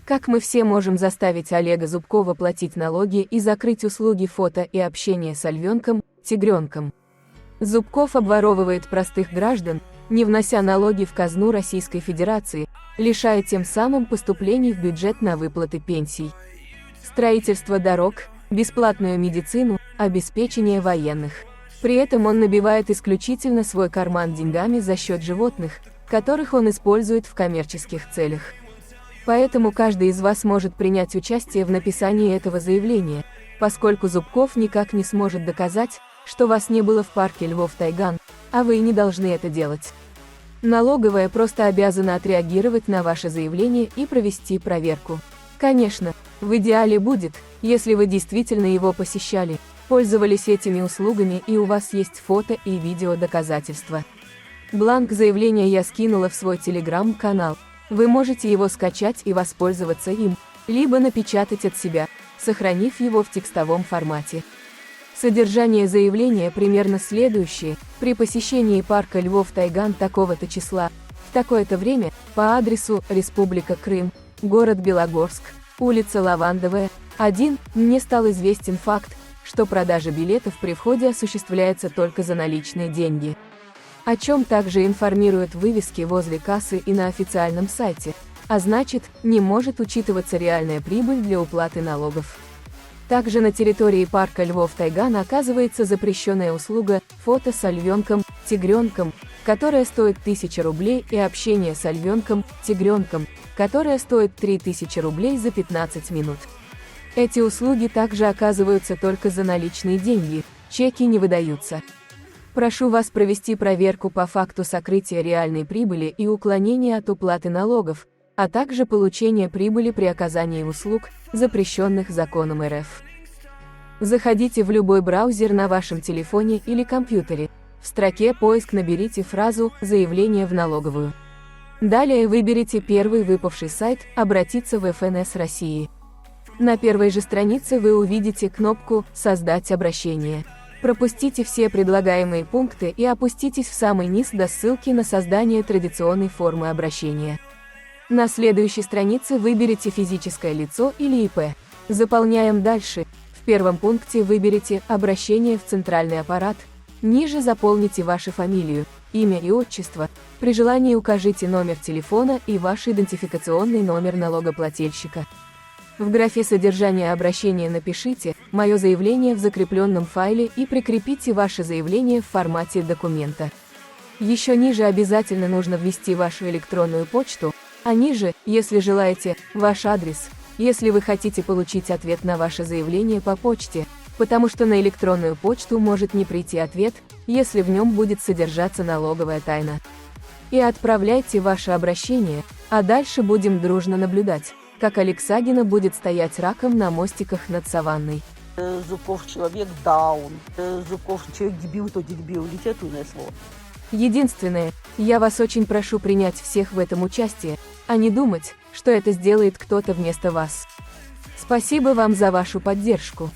Как мы все можем заставить Олега Зубкова платить налоги и закрыть услуги фото и общения с львенком, тигренком? Зубков обворовывает простых граждан, не внося налоги в казну Российской Федерации, лишая тем самым поступлений в бюджет на выплаты пенсий, строительство дорог, бесплатную медицину, обеспечение военных. При этом он набивает исключительно свой карман деньгами за счет животных, которых он использует в коммерческих целях. Поэтому каждый из вас может принять участие в написании этого заявления, поскольку Зубков никак не сможет доказать, что вас не было в парке львов Тайган, а вы и не должны это делать. Налоговая просто обязана отреагировать на ваше заявление и провести проверку. Конечно, в идеале будет, если вы действительно его посещали, пользовались этими услугами и у вас есть фото и видео доказательства. Бланк заявления я скинула в свой телеграм-канал. Вы можете его скачать и воспользоваться им, либо напечатать от себя, сохранив его в текстовом формате. Содержание заявления примерно следующее: при посещении парка львов Тайган такого-то числа, в такое-то время, по адресу Республика Крым, город Белогорск, улица Лавандовая, 1, мне стал известен факт, что продажа билетов при входе осуществляется только за наличные деньги. О чем также информируют вывески возле кассы и на официальном сайте, а значит, не может учитываться реальная прибыль для уплаты налогов. Также на территории парка львов Тайган оказывается запрещенная услуга фото с львенком, тигренком, которая стоит 1000 рублей, и общение с львенком, тигренком, которая стоит 3000 рублей за 15 минут. Эти услуги также оказываются только за наличные деньги, чеки не выдаются. Прошу вас провести проверку по факту сокрытия реальной прибыли и уклонения от уплаты налогов, а также получения прибыли при оказании услуг, запрещенных законом РФ. Заходите в любой браузер на вашем телефоне или компьютере, в строке «Поиск» наберите фразу «Заявление в налоговую». Далее выберите первый выпавший сайт «Обратиться в ФНС России». На первой же странице вы увидите кнопку «Создать обращение». Пропустите все предлагаемые пункты и опуститесь в самый низ до ссылки на создание традиционной формы обращения. На следующей странице выберите физическое лицо или ИП. Заполняем дальше. В первом пункте выберите «Обращение в центральный аппарат». Ниже заполните вашу фамилию, имя и отчество. При желании укажите номер телефона и ваш идентификационный номер налогоплательщика. В графе содержания обращения напишите «Мое заявление» в закрепленном файле и прикрепите ваше заявление в формате документа. Еще ниже обязательно нужно ввести вашу электронную почту, а ниже, если желаете, ваш адрес, если вы хотите получить ответ на ваше заявление по почте, потому что на электронную почту может не прийти ответ, если в нем будет содержаться налоговая тайна. И отправляйте ваше обращение, а дальше будем дружно наблюдать, как Алексагина будет стоять раком на мостиках над саванной. Зубков человек даун. Зубков человек дебил, то дебил. Литературное слово. Единственное, я вас очень прошу принять всех в этом участие, а не думать, что это сделает кто-то вместо вас. Спасибо вам за вашу поддержку.